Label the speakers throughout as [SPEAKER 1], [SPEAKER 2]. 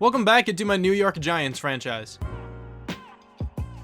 [SPEAKER 1] Welcome back to my New York Giants franchise.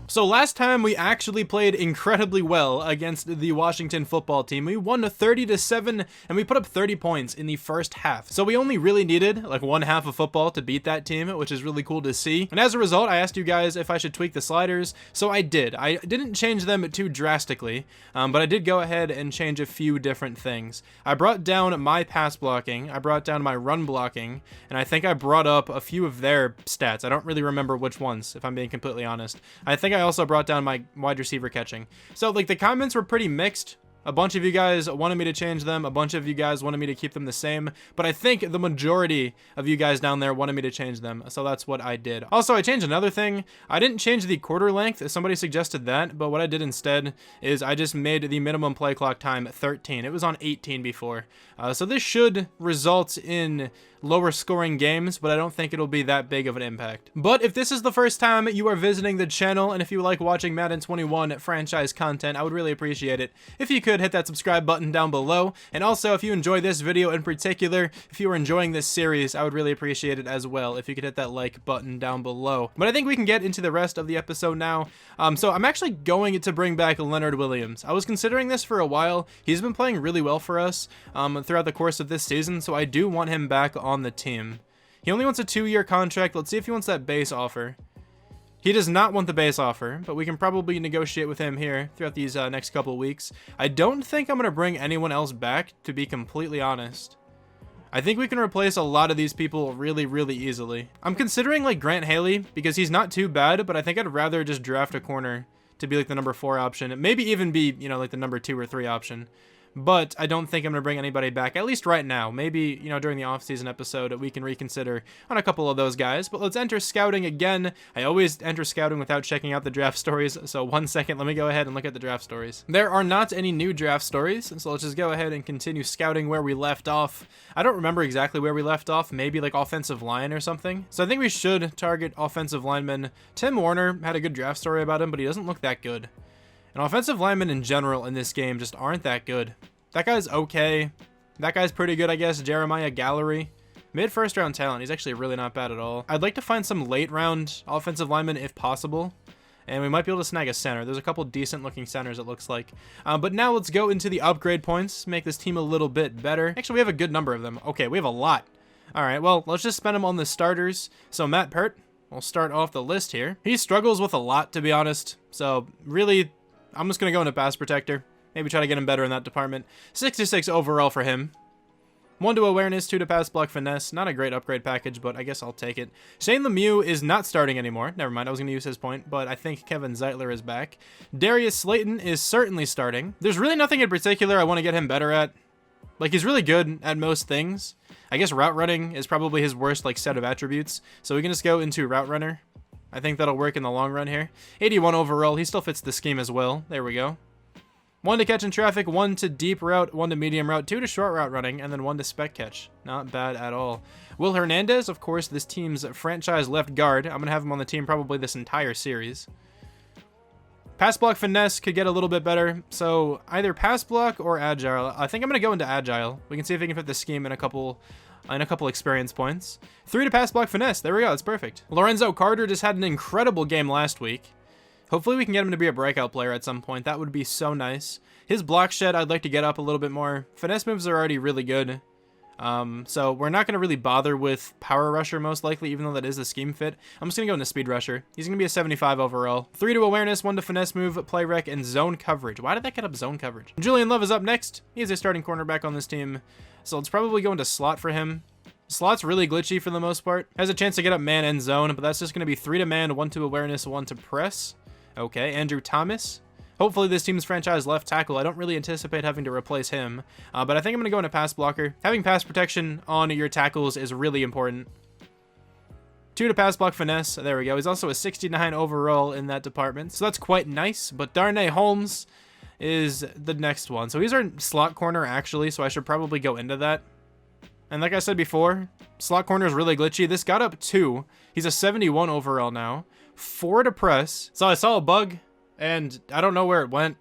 [SPEAKER 1] So last time we actually played incredibly well against the Washington football team. We won 30-7 and we put up 30 points in the first half. So we only really needed like one half of football to beat that team, which is really cool to see. And as a result, I asked you guys if I should tweak the sliders. So I did. I didn't change them too drastically, but I did go ahead and change a few different things. I brought down my pass blocking, I brought down my run blocking, and I think I brought up a few of their stats. I don't really remember which ones, if I'm being completely honest. I think I also brought down my wide receiver catching. So like the comments were pretty mixed. A bunch of you guys wanted me to change them. A bunch of you guys wanted me to keep them the same. But I think the majority of you guys down there wanted me to change them. So that's what I did. Also, I changed another thing. I didn't change the quarter length. Somebody suggested that. But what I did instead is I just made the minimum play clock time 13. It was on 18 before. So this should result in lower scoring games, but I don't think it'll be that big of an impact. But if this is the first time you are visiting the channel, and if you like watching Madden 21 franchise content, I would really appreciate it if you could hit that subscribe button down below. And also, if you enjoy this video in particular, if you are enjoying this series, I would really appreciate it as well if you could hit that like button down below. But I think we can get into the rest of the episode now. So I'm actually going to bring back Leonard Williams. I was considering this for a while. He's been playing really well for us throughout the course of this season, so I do want him back on the team. He only wants a 2-year contract. Let's see if he wants that base offer. He does not want the base offer, but we can probably negotiate with him here throughout these next couple of weeks. I don't think I'm going to bring anyone else back, to be completely honest. I think we can replace a lot of these people really, really easily. I'm considering like Grant Haley because he's not too bad, but I think I'd rather just draft a corner to be like the number 4 option. Maybe even be, you know, like the number 2 or 3 option. But I don't think I'm going to bring anybody back, at least right now. Maybe, you know, during the off-season episode, we can reconsider on a couple of those guys. But let's enter scouting again. I always enter scouting without checking out the draft stories. So 1 second, let me go ahead and look at the draft stories. There are not any new draft stories, so let's just go ahead and continue scouting where we left off. I don't remember exactly where we left off. Maybe like offensive line or something. So I think we should target offensive lineman. Tim Warner had a good draft story about him, but he doesn't look that good. And offensive linemen in general in this game just aren't that good. That guy's okay. That guy's pretty good, I guess. Jeremiah Gallery. Mid-first round talent. He's actually really not bad at all. I'd like to find some late round offensive linemen if possible. And we might be able to snag a center. There's a couple decent looking centers, it looks like. But now let's go into the upgrade points. Make this team a little bit better. Actually, we have a good number of them. Okay, we have a lot. Alright, well, let's just spend them on the starters. So Matt Pert, we'll start off the list here. He struggles with a lot, to be honest. So really, I'm just going to go into pass protector. Maybe try to get him better in that department. 66 overall for him. 1 to awareness, 2 to pass block finesse. Not a great upgrade package, but I guess I'll take it. Shane Lemieux is not starting anymore. Never mind, I was going to use his point, but I think Kevin Zeitler is back. Darius Slayton is certainly starting. There's really nothing in particular I want to get him better at. Like, he's really good at most things. I guess route running is probably his worst, like, set of attributes. So we can just go into route runner. I think that'll work in the long run here. 81 overall. He still fits the scheme as well. There we go. 1 to catch in traffic, 1 to deep route, 1 to medium route, 2 to short route running, and then 1 to spec catch. Not bad at all. Will Hernandez, of course, this team's franchise left guard. I'm going to have him on the team probably this entire series. Pass block finesse could get a little bit better, so either pass block or agile. I think I'm going to go into agile. We can see if we can fit the scheme in a couple experience points. 3 to pass block finesse. There we go. That's perfect. Lorenzo Carter just had an incredible game last week. Hopefully we can get him to be a breakout player at some point. That would be so nice. His block shed, I'd like to get up a little bit more. Finesse moves are already really good. So we're not going to really bother with power rusher most likely, even though that is a scheme fit. I'm just going to go into speed rusher. He's going to be a 75 overall. 3 to awareness, 1 to finesse move, play rec, and zone coverage. Why did that get up zone coverage? Julian Love is up next. He's a starting cornerback on this team. So let's probably go into slot for him. Slot's really glitchy for the most part. Has a chance to get up man and zone, but that's just going to be 3 to man, 1 to awareness, 1 to press. Okay, Andrew Thomas. Hopefully this team's franchise left tackle. I don't really anticipate having to replace him, but I think I'm going to go into pass blocker. Having pass protection on your tackles is really important. 2 to pass block finesse. There we go. He's also a 69 overall in that department, so that's quite nice. But Darnay Holmes is the next one. So he's our slot corner, actually, so I should probably go into that. And like I said before, slot corner is really glitchy. This got up 2. He's a 71 overall now. 4 to press. So I saw a bug, and I don't know where it went.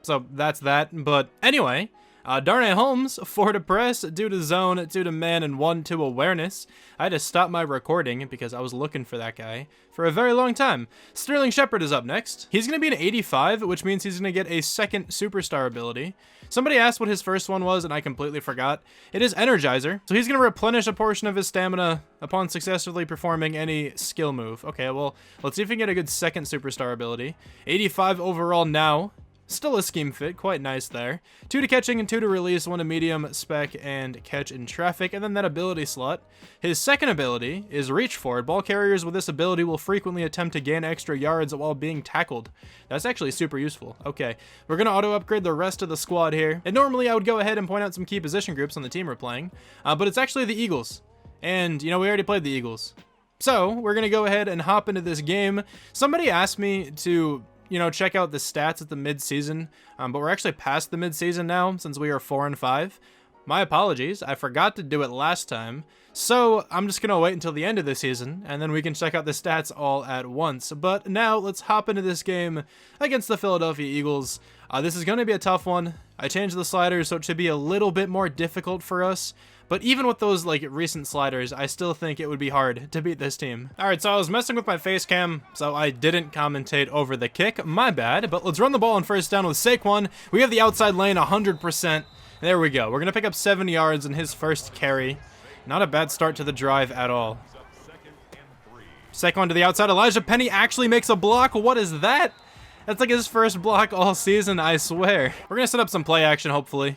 [SPEAKER 1] So that's that. But anyway, Darnay Holmes, 4 to press, 2 to zone, 2 to man, and 1 to awareness. I had to stop my recording because I was looking for that guy for a very long time. Sterling Shepard is up next. He's going to be an 85, which means he's going to get a second superstar ability. Somebody asked what his first one was, and I completely forgot. It is Energizer. So he's going to replenish a portion of his stamina upon successfully performing any skill move. Okay, well, let's see if we can get a good second superstar ability. 85 overall now. Still a scheme fit, quite nice there. 2 to catching and 2 to release, 1 to medium, spec, and catch in traffic, and then that ability slot. His second ability is reach forward. Ball carriers with this ability will frequently attempt to gain extra yards while being tackled. That's actually super useful. Okay, we're going to auto-upgrade the rest of the squad here. And normally I would go ahead and point out some key position groups on the team we're playing, but it's actually the Eagles. And, you know, we already played the Eagles. So, we're going to go ahead and hop into this game. Somebody asked me to, you know, check out the stats at the mid-season, but we're actually past the mid-season now since we are 4-5. My apologies, I forgot to do it last time, so I'm just gonna wait until the end of the season, and then we can check out the stats all at once. But now, let's hop into this game against the Philadelphia Eagles. This is gonna be a tough one. I changed the sliders, so it should be a little bit more difficult for us. But even with those, like, recent sliders, I still think it would be hard to beat this team. Alright, so I was messing with my face cam, so I didn't commentate over the kick. My bad, but let's run the ball on first down with Saquon. We have the outside lane 100%. There we go. We're going to pick up 7 yards in his first carry. Not a bad start to the drive at all. Saquon to the outside. Elijah Penny actually makes a block. What is that? That's like his first block all season, I swear. We're going to set up some play action, hopefully.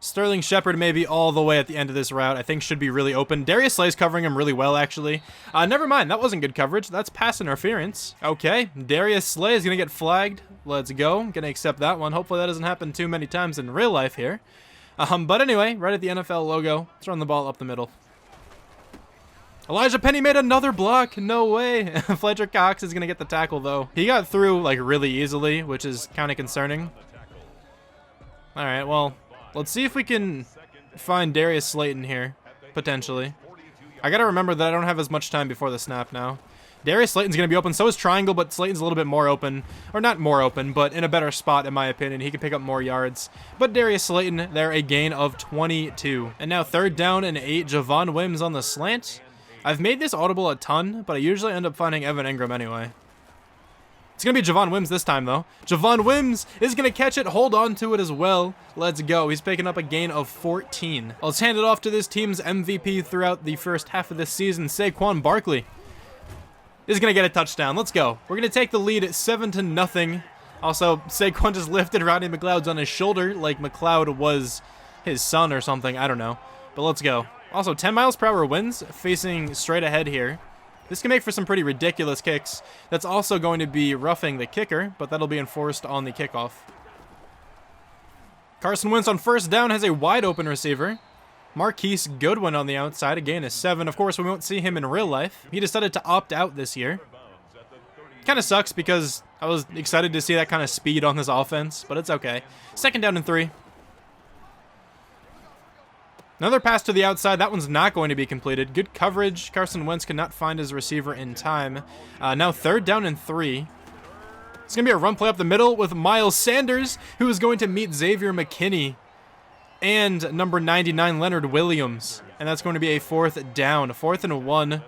[SPEAKER 1] Sterling Shepard may be all the way at the end of this route. I think should be really open. Darius Slay's covering him really well, actually. Never mind. That wasn't good coverage. That's pass interference. Okay. Darius Slay is going to get flagged. Let's go. I'm going to accept that one. Hopefully that doesn't happen too many times in real life here. But anyway, right at the NFL logo. Let's run the ball up the middle. Elijah Penny made another block. No way. Fletcher Cox is going to get the tackle, though. He got through, like, really easily, which is kind of concerning. All right, well, let's see if we can find Darius Slayton here, potentially. I got to remember that I don't have as much time before the snap now. Darius Slayton's going to be open. So is Triangle, but Slayton's a little bit more open. Or not more open, but in a better spot, in my opinion. He can pick up more yards. But Darius Slayton, there, a gain of 22. And now 3rd down and 8. Javon Wims on the slant. I've made this audible a ton, but I usually end up finding Evan Ingram anyway. It's going to be Javon Wims this time, though. Javon Wims is going to catch it, hold on to it as well. Let's go. He's picking up a gain of 14. Let's hand it off to this team's MVP throughout the first half of this season, Saquon Barkley. Is going to get a touchdown. Let's go. We're going to take the lead at 7-0. Also, Saquon just lifted Rodney McLeod's on his shoulder like McLeod was his son or something. I don't know. But let's go. Also, 10 miles per hour winds facing straight ahead here. This can make for some pretty ridiculous kicks. That's also going to be roughing the kicker, but that'll be enforced on the kickoff. Carson Wentz on first down has a wide open receiver. Marquise Goodwin on the outside, a gain of 7. Of course, we won't see him in real life. He decided to opt out this year. Kind of sucks because I was excited to see that kind of speed on this offense, but it's okay. 2nd down and 3. Another pass to the outside. That one's not going to be completed. Good coverage. Carson Wentz could not find his receiver in time. Now 3rd down and 3. It's going to be a run play up the middle with Miles Sanders, who is going to meet Xavier McKinney and number 99, Leonard Williams. And that's going to be a 4th down, 4th and 1.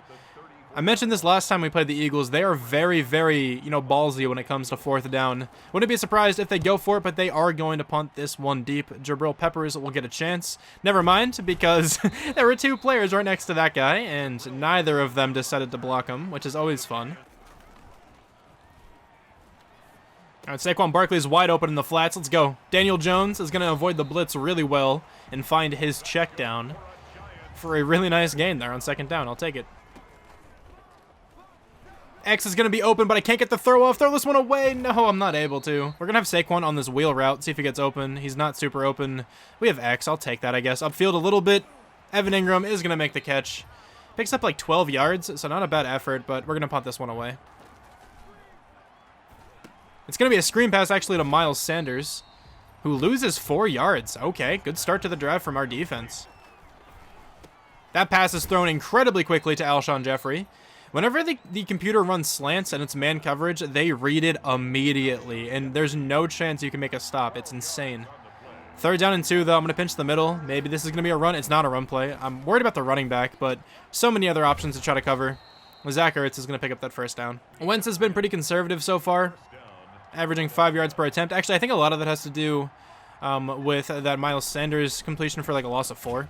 [SPEAKER 1] I mentioned this last time we played the Eagles. They are very, very, ballsy when it comes to 4th down. Wouldn't be surprised if they go for it, but they are going to punt this one deep. Jabril Peppers will get a chance. Never mind, because there were 2 players right next to that guy, and neither of them decided to block him, which is always fun. All right, Saquon Barkley's wide open in the flats. Let's go. Daniel Jones is going to avoid the blitz really well and find his check down for a really nice gain there on 2nd down. I'll take it. X is going to be open, but I can't get the throw off. Throw this one away. No, I'm not able to. We're going to have Saquon on this wheel route, see if he gets open. He's not super open. We have X. I'll take that, I guess. Upfield a little bit. Evan Ingram is going to make the catch. Picks up like 12 yards, so not a bad effort, but we're going to punt this one away. It's going to be a screen pass, actually, to Miles Sanders, who loses 4 yards. Okay, good start to the drive from our defense. That pass is thrown incredibly quickly to Alshon Jeffrey. Whenever the computer runs slants and it's man coverage, they read it immediately, and there's no chance you can make a stop. It's insane. 3rd down and 2, though. I'm going to pinch the middle. Maybe this is going to be a run. It's not a run play. I'm worried about the running back, but so many other options to try to cover. Zach Ertz is going to pick up that 1st down. Wentz has been pretty conservative so far, averaging 5 yards per attempt. Actually, I think a lot of that has to do with that Miles Sanders completion for like a loss of 4.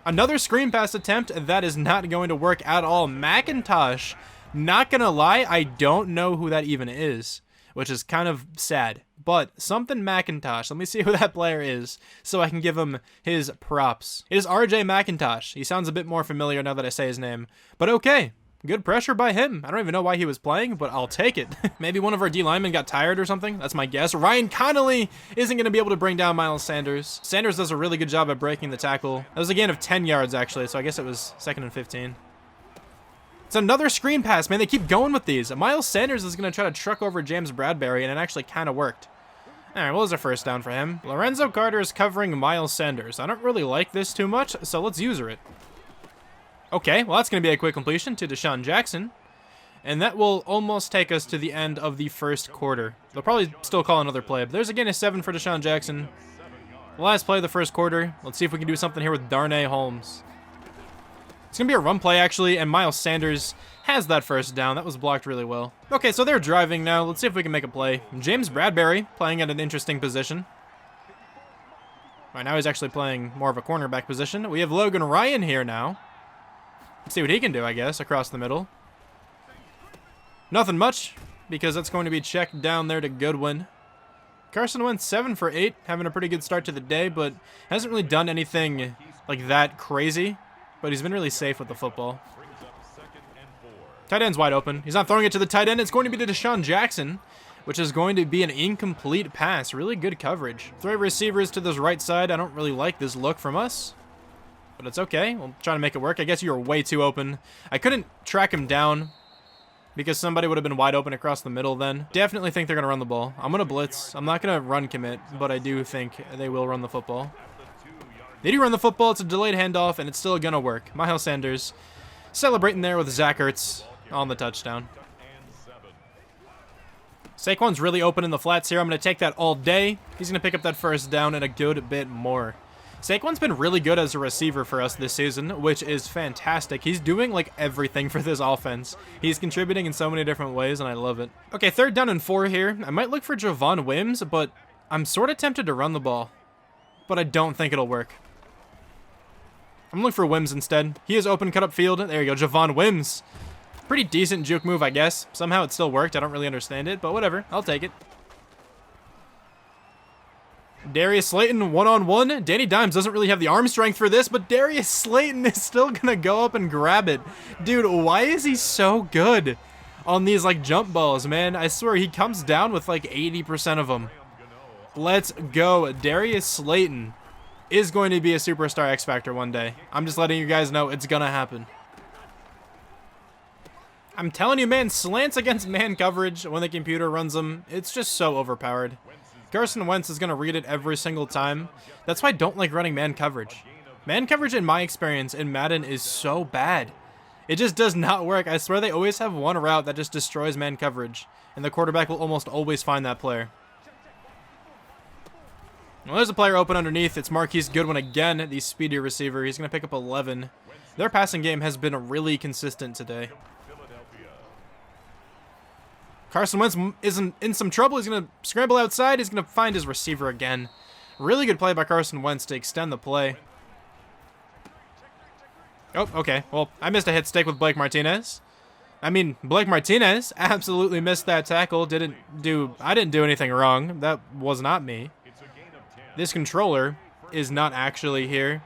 [SPEAKER 1] Another screen pass attempt. That is not going to work at all. Macintosh, not going to lie, I don't know who that even is, which is kind of sad. But something Macintosh. Let me see who that player is so I can give him his props. It is RJ Macintosh. He sounds a bit more familiar now that I say his name. But okay. Good pressure by him. I don't even know why he was playing, but I'll take it. Maybe one of our D linemen got tired or something. That's my guess. Ryan Connolly isn't going to be able to bring down Miles Sanders. Sanders does a really good job at breaking the tackle. That was a gain of 10 yards, actually, so I guess it was 2nd and 15. It's another screen pass, man. They keep going with these. Miles Sanders is going to try to truck over James Bradbury, and it actually kind of worked. All right, well, there's a 1st down for him. Lorenzo Carter is covering Miles Sanders. I don't really like this too much, so let's user it. Okay, well, that's going to be a quick completion to Deshaun Jackson. And that will almost take us to the end of the 1st quarter. They'll probably still call another play, but there's a gain of 7 for Deshaun Jackson. The last play of the 1st quarter. Let's see if we can do something here with Darnay Holmes. It's going to be a run play, actually, and Miles Sanders has that 1st down. That was blocked really well. Okay, so they're driving now. Let's see if we can make a play. James Bradbury playing at an interesting position. Right now he's actually playing more of a cornerback position. We have Logan Ryan here now. Let's see what he can do, I guess, across the middle. Nothing much, because that's going to be checked down there to Goodwin. Carson Wentz 7 for 8, having a pretty good start to the day, but hasn't really done anything like that crazy. But he's been really safe with the football. Tight end's wide open. He's not throwing it to the tight end. It's going to be to Deshaun Jackson, which is going to be an incomplete pass. Really good coverage. 3 receivers to this right side. I don't really like this look from us, but it's okay. We'll try to make it work. I guess you were way too open. I couldn't track him down because somebody would have been wide open across the middle then. Definitely think they're going to run the ball. I'm going to blitz. I'm not going to run commit, but I do think they will run the football. They do run the football. It's a delayed handoff, and it's still going to work. Miles Sanders celebrating there with Zach Ertz on the touchdown. Saquon's really open in the flats here. I'm going to take that all day. He's going to pick up that 1st down and a good bit more. Saquon's been really good as a receiver for us this season, which is fantastic. He's doing like everything for this offense. He's contributing in so many different ways, and I love it. Okay, 3rd down and 4 here. I might look for Javon Wims, but I'm sort of tempted to run the ball, but I don't think it'll work. I'm looking for Wims instead. He is open, cut up field. There you go, Javon Wims. Pretty decent juke move, I guess. Somehow it still worked. I don't really understand it, but whatever. I'll take it. Darius Slayton, one-on-one. Danny Dimes doesn't really have the arm strength for this, but Darius Slayton is still going to go up and grab it. Dude, why is he so good on these, like, jump balls, man? I swear, he comes down with, like, 80% of them. Let's go. Darius Slayton is going to be a superstar X Factor one day. I'm just letting you guys know it's going to happen. I'm telling you, man, slants against man coverage when the computer runs them, it's just so overpowered. Carson Wentz is going to read it every single time. That's why I don't like running man coverage. Man coverage, in my experience, in Madden is so bad. It just does not work. I swear they always have one route that just destroys man coverage, and the quarterback will almost always find that player. Well, there's a player open underneath. It's Marquise Goodwin again, the speedy receiver. He's going to pick up 11. Their passing game has been really consistent today. Carson Wentz is in some trouble. He's going to scramble outside. He's going to find his receiver again. Really good play by Carson Wentz to extend the play. Oh, okay. Well, I missed a hit stick with Blake Martinez. I mean, Blake Martinez absolutely missed that tackle. I didn't do anything wrong. That was not me. This controller is not actually here.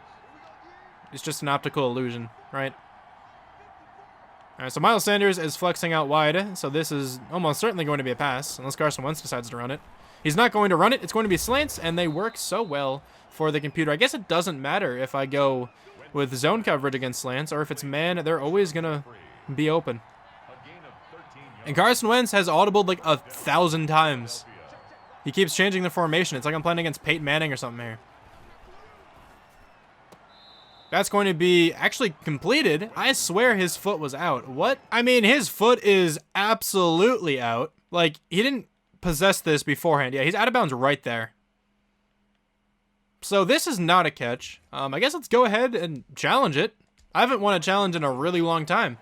[SPEAKER 1] It's just an optical illusion, right? All right, so Miles Sanders is flexing out wide, so this is almost certainly going to be a pass, unless Carson Wentz decides to run it. He's not going to run it. It's going to be slants, and they work so well for the computer. I guess it doesn't matter if I go with zone coverage against slants, or if it's man, they're always going to be open. And Carson Wentz has audibled like 1,000 times. He keeps changing the formation. It's like I'm playing against Peyton Manning or something here. That's going to be actually completed. I swear his foot was out. What? I mean, his foot is absolutely out. Like, he didn't possess this beforehand. Yeah, he's out of bounds right there. So this is not a catch. I guess let's go ahead and challenge it. I haven't won a challenge in a really long time.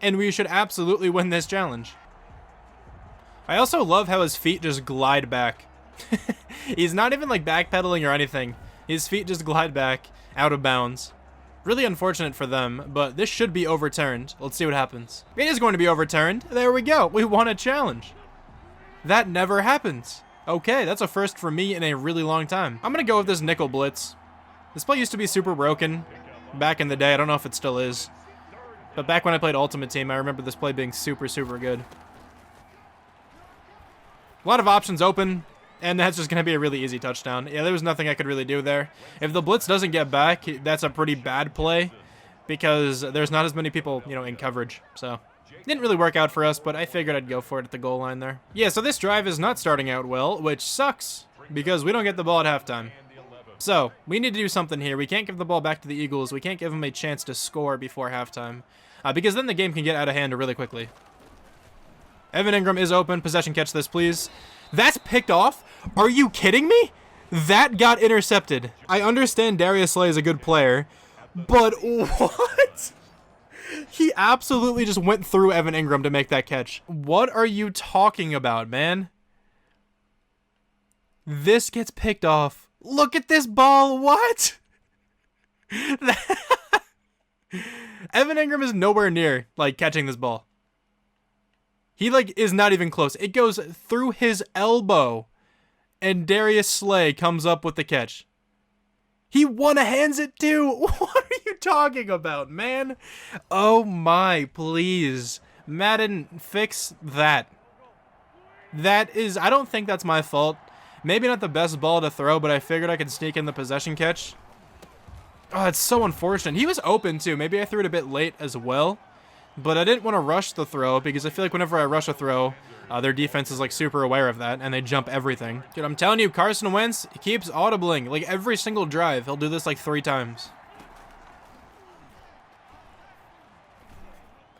[SPEAKER 1] And we should absolutely win this challenge. I also love how his feet just glide back. He's not even like backpedaling or anything. His feet just glide back out of bounds. Really unfortunate for them, but this should be overturned. Let's see what happens. It is going to be overturned. There we go. We won a challenge. That never happens. Okay, that's a first for me in a really long time. I'm going to go with this nickel blitz. This play used to be super broken back in the day. I don't know if it still is. But back when I played Ultimate Team, I remember this play being super, super good. A lot of options open, and that's just going to be a really easy touchdown. Yeah, there was nothing I could really do there. If the blitz doesn't get back, that's a pretty bad play because there's not as many people, you know, in coverage. So, didn't really work out for us, but I figured I'd go for it at the goal line there. Yeah, so this drive is not starting out well, which sucks because we don't get the ball at halftime. So, we need to do something here. We can't give the ball back to the Eagles. We can't give them a chance to score before halftime because then the game can get out of hand really quickly. Evan Ingram is open. Possession catch this, please. That's picked off? Are you kidding me? That got intercepted. I understand Darius Slay is a good player, but what? He absolutely just went through Evan Ingram to make that catch. What are you talking about, man? This gets picked off. Look at this ball. What? Evan Ingram is nowhere near, like, catching this ball. He, like, is not even close. It goes through his elbow, and Darius Slay comes up with the catch. He one-hands it, too. What are you talking about, man? Oh, my, please. Madden, fix that. That is, I don't think that's my fault. Maybe not the best ball to throw, but I figured I could sneak in the possession catch. Oh, it's so unfortunate. He was open, too. Maybe I threw it a bit late as well. But I didn't want to rush the throw because I feel like whenever I rush a throw, their defense is like super aware of that and they jump everything. Dude, I'm telling you, Carson Wentz keeps audibling. Like every single drive, he'll do this like 3 times.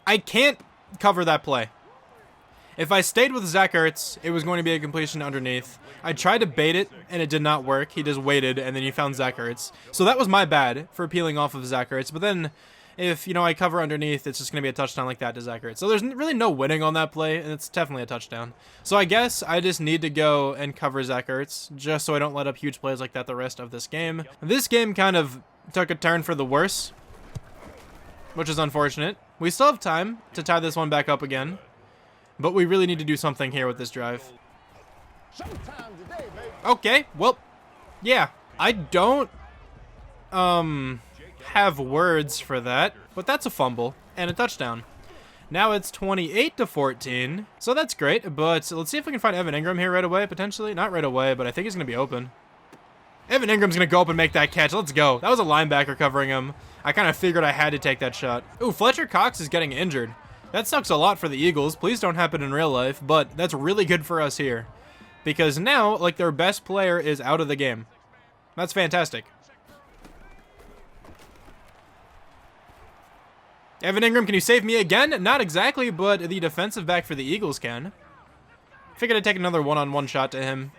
[SPEAKER 1] I can't cover that play. If I stayed with Zach Ertz, it was going to be a completion underneath. I tried to bait it and it did not work. He just waited and then he found Zach Ertz. So that was my bad for peeling off of Zach Ertz. But then if, you know, I cover underneath, it's just going to be a touchdown like that to Zach Ertz. So there's really no winning on that play, and it's definitely a touchdown. So I guess I just need to go and cover Zach Ertz, just so I don't let up huge plays like that the rest of this game. This game kind of took a turn for the worse, which is unfortunate. We still have time to tie this one back up again, but we really need to do something here with this drive. Okay, well, yeah, I don't, have words for that, but that's a fumble and a touchdown. Now it's 28-14, so that's great, but let's see if we can find Evan Ingram here right away, potentially. Not right away, but I think he's going to be open. Evan Ingram's going to go up and make that catch. Let's go. That was a linebacker covering him. I kind of figured I had to take that shot. Ooh, Fletcher Cox is getting injured. That sucks a lot for the Eagles. Please don't happen in real life, but that's really good for us here. Because now, like, their best player is out of the game. That's fantastic. Evan Ingram, can you save me again? Not exactly, but the defensive back for the Eagles can. Figured I'd take another one-on-one shot to him.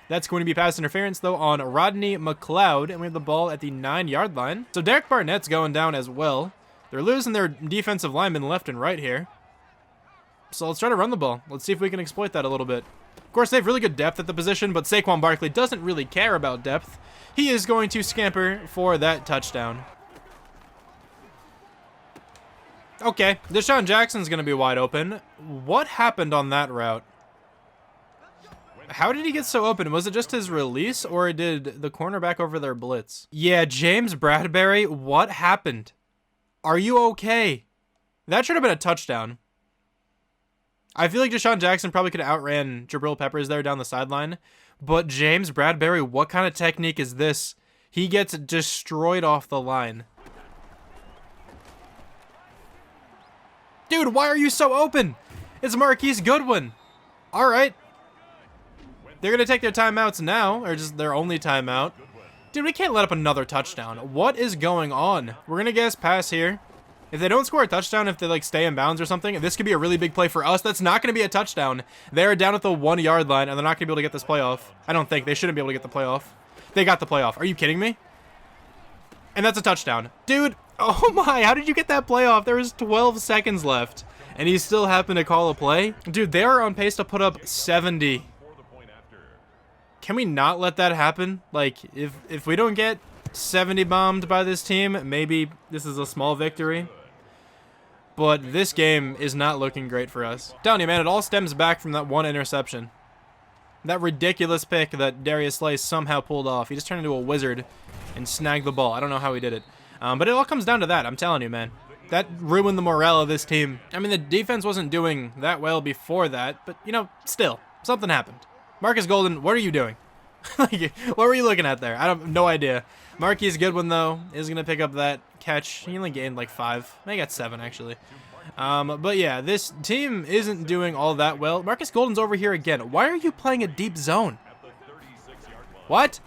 [SPEAKER 1] That's going to be pass interference, though, on Rodney McLeod, and we have the ball at the 9-yard line. So Derek Barnett's going down as well. They're losing their defensive linemen left and right here. So let's try to run the ball. Let's see if we can exploit that a little bit. Of course, they have really good depth at the position, but Saquon Barkley doesn't really care about depth. He is going to scamper for that touchdown. Okay, Deshaun Jackson's going to be wide open. What happened on that route? How did he get so open? Was it just his release, or did the cornerback over their blitz? Yeah, James Bradbury, what happened? Are you okay? That should have been a touchdown. I feel like Deshaun Jackson probably could have outran Jabril Peppers there down the sideline, but James Bradbury, what kind of technique is this? He gets destroyed off the line. Dude, why are you so open? It's Marquise Goodwin. All right. They're going to take their timeouts now, or just their only timeout. Dude, we can't let up another touchdown. What is going on? We're going to guess pass here. If they don't score a touchdown, if they like stay in bounds or something, this could be a really big play for us. That's not going to be a touchdown. They're down at the 1-yard line, and they're not going to be able to get this play off. I don't think. They shouldn't be able to get the play off. They got the playoff. Are you kidding me? And that's a touchdown. Dude, oh my, how did you get that playoff? There was 12 seconds left, and he still happened to call a play? Dude, they are on pace to put up 70. Can we not let that happen? Like, if we don't get 70 bombed by this team, maybe this is a small victory. But this game is not looking great for us. I'm telling you, man, it all stems back from that one interception. That ridiculous pick that Darius Slay somehow pulled off. He just turned into a wizard and snagged the ball. I don't know how he did it. But it all comes down to that. I'm telling you, man. That ruined the morale of this team. I mean, the defense wasn't doing that well before that, but, you know, still, something happened. Marcus Golden, what are you doing? Like, what were you looking at there? I have no idea. Marquise Goodwin, though, is going to pick up that catch. He only gained like 5. I got 7, actually. But yeah, this team isn't doing all that well. Marcus Golden's over here again. Why are you playing a deep zone? What?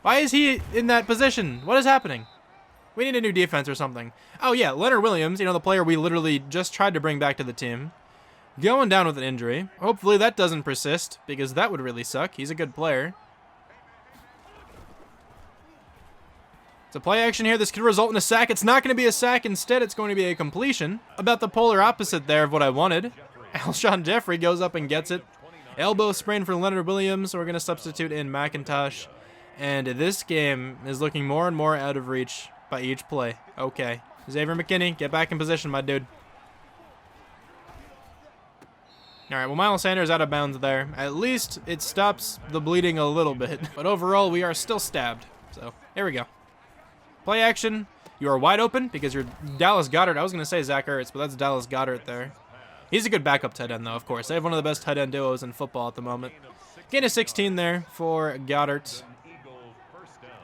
[SPEAKER 1] Why is he in that position? What is happening? We need a new defense or something. Oh yeah, Leonard Williams, you know, the player we literally just tried to bring back to the team, going down with an injury. Hopefully that doesn't persist, because that would really suck. He's a good player. It's a play action here. This could result in a sack. It's not going to be a sack. Instead, it's going to be a completion. About the polar opposite there of what I wanted. Alshon Jeffrey goes up and gets it. Elbow sprain for Leonard Williams. So we're going to substitute in Macintosh. And this game is looking more and more out of reach by each play. Okay. Xavier McKinney, get back in position, my dude. All right, well, Miles Sanders out of bounds there. At least it stops the bleeding a little bit. But overall, we are still stabbed. So, here we go. Play action. You are wide open because you're Dallas Goedert. I was going to say Zach Ertz, but that's Dallas Goedert there. He's a good backup tight end, though, of course. They have one of the best tight end duos in football at the moment. Gain of 16 there for Goedert.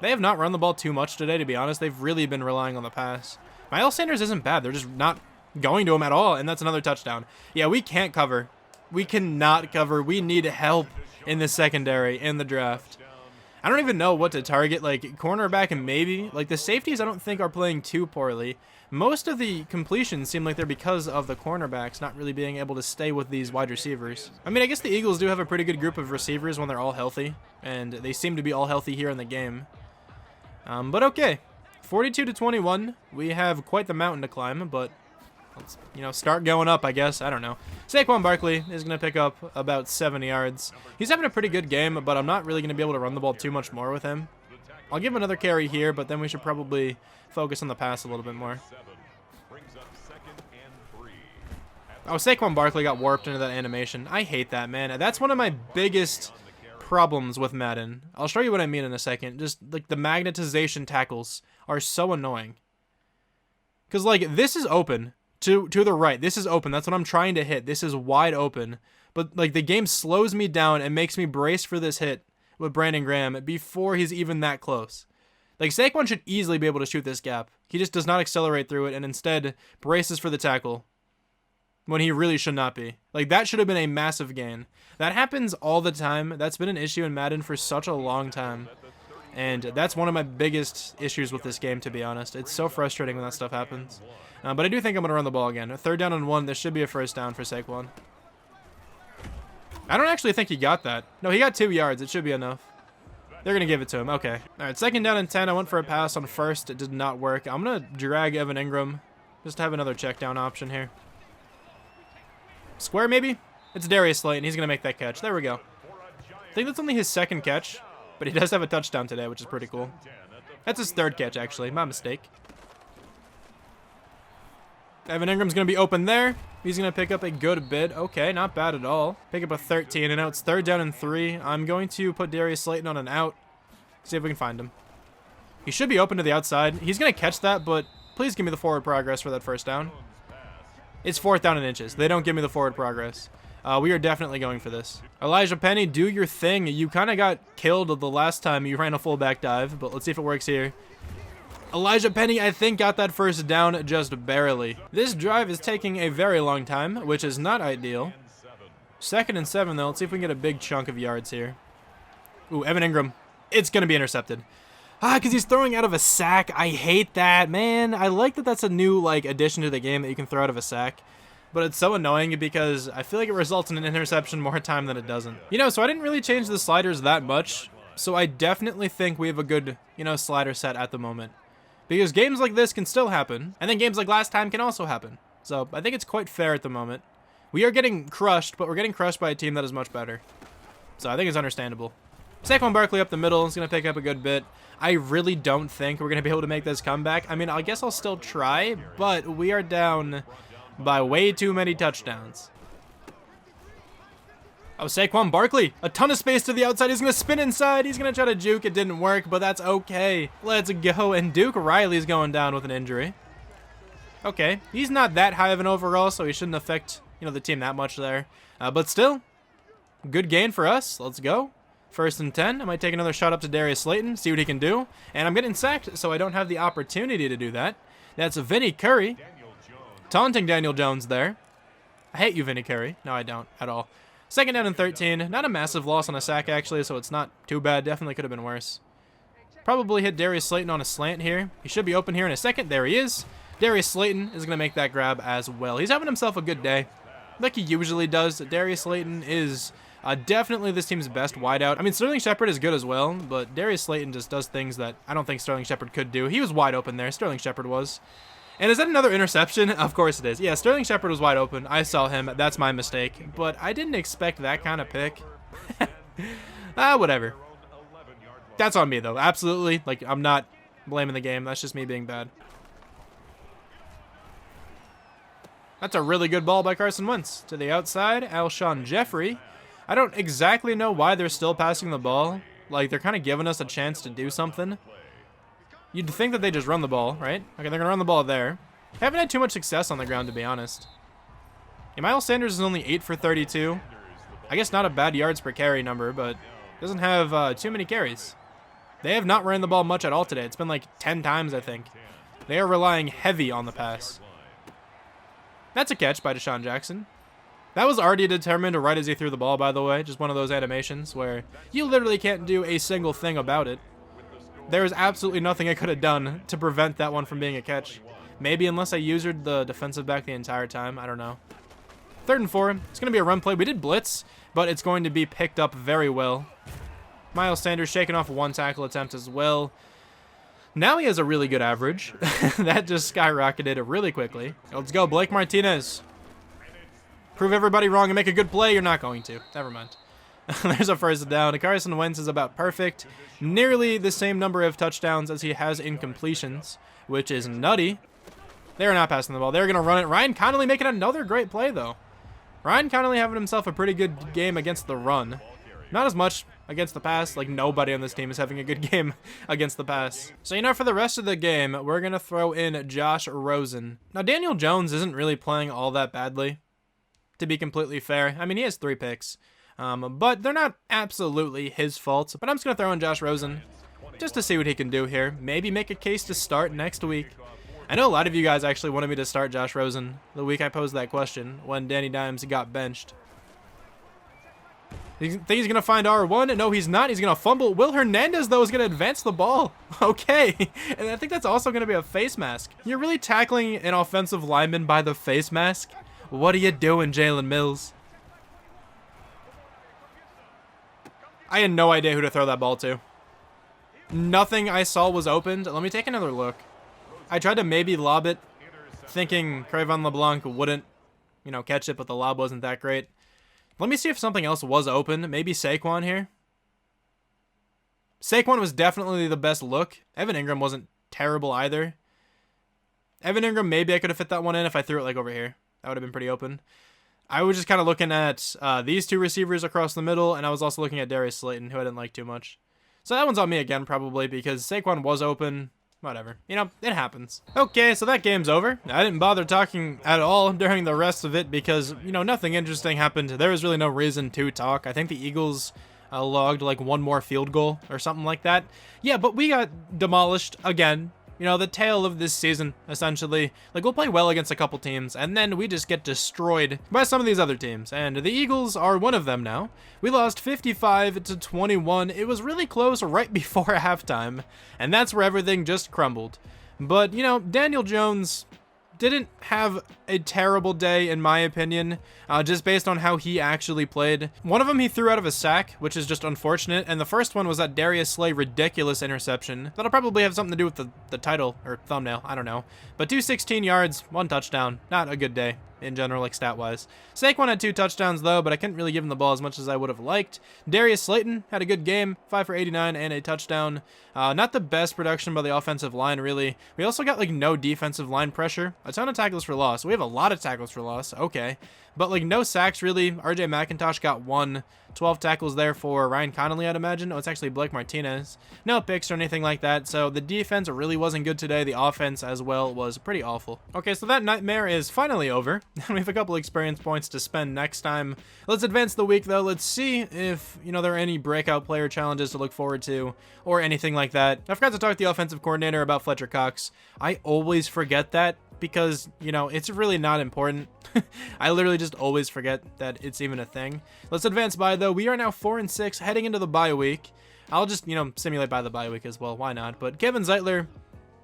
[SPEAKER 1] They have not run the ball too much today, to be honest. They've really been relying on the pass. Miles Sanders isn't bad. They're just not going to him at all, and that's another touchdown. Yeah, we can't cover. We cannot cover. We need help in the secondary in the draft. I don't even know what to target, like cornerback and maybe. Like the safeties I don't think are playing too poorly. Most of the completions seem like they're because of the cornerbacks not really being able to stay with these wide receivers. I mean, I guess the Eagles do have a pretty good group of receivers when they're all healthy, and they seem to be all healthy here in the game. But okay, 42-21. We have quite the mountain to climb, but let's, you know, start going up, I guess. I don't know. Saquon Barkley is going to pick up about 70 yards. He's having a pretty good game, but I'm not really going to be able to run the ball too much more with him. I'll give him another carry here, but then we should probably focus on the pass a little bit more. Oh, Saquon Barkley got warped into that animation. I hate that, man. That's one of my biggest problems with Madden. I'll show you what I mean in a second. Just, like, the magnetization tackles are so annoying. Because, like, this is open. To the right. This is open. That's what I'm trying to hit. This is wide open. But, like, the game slows me down and makes me brace for this hit with Brandon Graham before he's even that close. Like, Saquon should easily be able to shoot this gap. He just does not accelerate through it and instead braces for the tackle when he really should not be. Like, that should have been a massive gain. That happens all the time. That's been an issue in Madden for such a long time. And that's one of my biggest issues with this game, to be honest. It's so frustrating when that stuff happens. But I do think I'm going to run the ball again. A 3rd down and 1. This should be a 1st down for Saquon. I don't actually think he got that. No, he got 2 yards. It should be enough. They're going to give it to him. Okay. All right, 2nd down and 10. I went for a pass on 1st. It did not work. I'm going to drag Evan Ingram just to have another check down option here. Square, maybe? It's Darius Slay, and he's going to make that catch. There we go. I think that's only his 2nd catch, but he does have a touchdown today, which is pretty cool. That's his 3rd catch, actually. My mistake. Evan Ingram's going to be open there. He's going to pick up a good bit. Okay, not bad at all. Pick up a 13, and now it's 3rd down and 3. I'm going to put Darius Slayton on an out. See if we can find him. He should be open to the outside. He's going to catch that, but please give me the forward progress for that 1st down. It's 4th down and inches. They don't give me the forward progress. We are definitely going for this. Elijah Penny, do your thing. You kind of got killed the last time you ran a fullback dive, but let's see if it works here. Elijah Penny, I think, got that 1st down just barely. This drive is taking a very long time, which is not ideal. 2nd and 7, though. Let's see if we can get a big chunk of yards here. Ooh, Evan Ingram. It's going to be intercepted. Because he's throwing out of a sack. I hate that, man. I like that that's a new, like, addition to the game that you can throw out of a sack. But it's so annoying because I feel like it results in an interception more time than it doesn't. You know, so I didn't really change the sliders that much. So I definitely think we have a good, slider set at the moment. Because games like this can still happen, and then games like last time can also happen. So I think it's quite fair at the moment. We are getting crushed, but we're getting crushed by a team that is much better. So I think it's understandable. Saquon Barkley up the middle is going to pick up a good bit. I really don't think we're going to be able to make this comeback. I mean, I guess I'll still try, but we are down by way too many touchdowns. Oh, Saquon Barkley, a ton of space to the outside. He's going to spin inside. He's going to try to juke. It didn't work, but that's okay. Let's go. And Duke Riley's going down with an injury. Okay, he's not that high of an overall, so he shouldn't affect, the team that much there. But still, good gain for us. Let's go. 1st and 10. I might take another shot up to Darius Slayton, see what he can do. And I'm getting sacked, so I don't have the opportunity to do that. That's Vinny Curry taunting Daniel Jones there. I hate you, Vinny Curry. No, I don't at all. 2nd down and 13. Not a massive loss on a sack, actually, so it's not too bad. Definitely could have been worse. Probably hit Darius Slayton on a slant here. He should be open here in a second. There he is. Darius Slayton is going to make that grab as well. He's having himself a good day, like he usually does. Darius Slayton is definitely this team's best wideout. I mean, Sterling Shepard is good as well, but Darius Slayton just does things that I don't think Sterling Shepard could do. He was wide open there. Sterling Shepard was. And is that another interception? Of course it is. Yeah, Sterling Shepard was wide open. I saw him. That's my mistake. But I didn't expect that kind of pick. Whatever. That's on me, though. Absolutely. Like, I'm not blaming the game. That's just me being bad. That's a really good ball by Carson Wentz. To the outside, Alshon Jeffrey. I don't exactly know why they're still passing the ball. Like, they're kind of giving us a chance to do something. You'd think that they just run the ball, right? Okay, they're going to run the ball there. Haven't had too much success on the ground, to be honest. Yeah, Miles Sanders is only 8 for 32. I guess not a bad yards per carry number, but doesn't have too many carries. They have not ran the ball much at all today. It's been like 10 times, I think. They are relying heavy on the pass. That's a catch by Deshaun Jackson. That was already determined right as he threw the ball, by the way. Just one of those animations where you literally can't do a single thing about it. There is absolutely nothing I could have done to prevent that one from being a catch. Maybe unless I usered the defensive back the entire time. I don't know. 3rd and 4. It's going to be a run play. We did blitz, but it's going to be picked up very well. Miles Sanders shaking off 1 tackle attempt as well. Now he has a really good average. That just skyrocketed really quickly. Let's go, Blake Martinez. Prove everybody wrong and make a good play. You're not going to. Never mind. There's a 1st down. Carson Wentz is about perfect. Nearly the same number of touchdowns as he has incompletions, which is nutty. They're not passing the ball. They're going to run it. Ryan Connolly making another great play, though. Ryan Connolly having himself a pretty good game against the run. Not as much against the pass. Like, nobody on this team is having a good game against the pass. So, for the rest of the game, we're going to throw in Josh Rosen. Now, Daniel Jones isn't really playing all that badly, to be completely fair. I mean, he has 3 picks. But they're not absolutely his fault. But I'm just going to throw in Josh Rosen just to see what he can do here. Maybe make a case to start next week. I know a lot of you guys actually wanted me to start Josh Rosen the week I posed that question when Danny Dimes got benched. You think he's going to find R1? No, he's not. He's going to fumble. Will Hernandez, though, is going to advance the ball. Okay. And I think that's also going to be a face mask. You're really tackling an offensive lineman by the face mask? What are you doing, Jalen Mills? I had no idea who to throw that ball to. Nothing I saw was opened. Let me take another look. I tried to maybe lob it, thinking Crayvon LeBlanc wouldn't, catch it, but the lob wasn't that great. Let me see if something else was open. Maybe Saquon here. Saquon was definitely the best look. Evan Ingram wasn't terrible either. Evan Ingram, maybe I could have fit that one in if I threw it like over here. That would have been pretty open. I was just kind of looking at these 2 receivers across the middle, and I was also looking at Darius Slayton, who I didn't like too much. So that one's on me again, probably, because Saquon was open. Whatever. It happens. Okay, so that game's over. I didn't bother talking at all during the rest of it because, nothing interesting happened. There was really no reason to talk. I think the Eagles logged like 1 more field goal or something like that. Yeah, but we got demolished again. The tale of this season, essentially. Like, we'll play well against a couple teams, and then we just get destroyed by some of these other teams. And the Eagles are one of them now. We lost 55-21. It was really close right before halftime, and that's where everything just crumbled. But, Daniel Jones didn't have a terrible day in my opinion, just based on how he actually played. One of them he threw out of a sack, which is just unfortunate, and the first one was that Darius Slay ridiculous interception. That'll probably have something to do with the title or thumbnail, I don't know. But 216 yards, 1 touchdown, not a good day in general, like stat-wise. Saquon had 2 touchdowns though, but I couldn't really give him the ball as much as I would have liked. Darius Slayton had a good game, 5 for 89 and a touchdown. Not the best production by the offensive line, really. We also got like no defensive line pressure, a ton of tackles for loss. We have a lot of tackles for loss, okay. But like no sacks really. RJ Macintosh got 1, 12 tackles there for Ryan Connolly, I'd imagine. Oh, it's actually Blake Martinez. No picks or anything like that. So the defense really wasn't good today. The offense as well was pretty awful. Okay, so that nightmare is finally over. We have a couple experience points to spend next time. Let's advance the week though. Let's see if, you know, there are any breakout player challenges to look forward to or anything like that. I forgot to talk to the offensive coordinator about Fletcher Cox. I always forget that, because, you know, it's really not important. I literally just always forget that it's even a thing. Let's advance by, though. We are now 4-6, heading into the bye week. I'll just, you know, simulate by the bye week as well. Why not? But Kevin Zeitler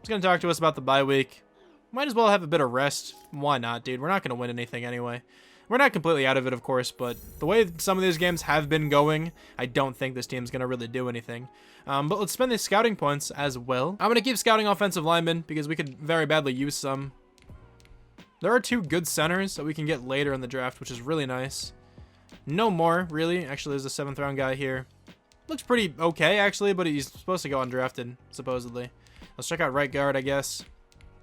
[SPEAKER 1] is going to talk to us about the bye week. Might as well have a bit of rest. Why not, dude? We're not going to win anything anyway. We're not completely out of it, of course, but the way some of these games have been going, I don't think this team's going to really do anything. But let's spend these scouting points as well. I'm going to keep scouting offensive linemen because we could very badly use some. There are 2 good centers that we can get later in the draft, which is really nice. No more, really. Actually, there's a 7th round guy here. Looks pretty okay, actually, but he's supposed to go undrafted, supposedly. Let's check out right guard, I guess.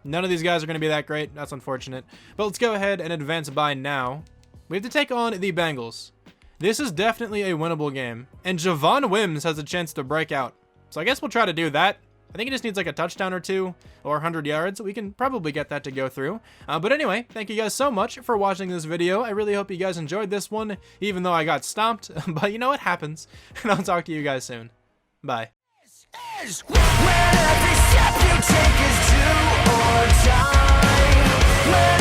[SPEAKER 1] None of these guys are going to be that great. That's unfortunate. But let's go ahead and advance by now. We have to take on the Bengals. This is definitely a winnable game. And Javon Wims has a chance to break out. So I guess we'll try to do that. I think he just needs like a touchdown or 2 or 100 yards. We can probably get that to go through. But anyway, thank you guys so much for watching this video. I really hope you guys enjoyed this one, even though I got stomped. But you know what happens. And I'll talk to you guys soon. Bye.
[SPEAKER 2] Where every step you take is due or die.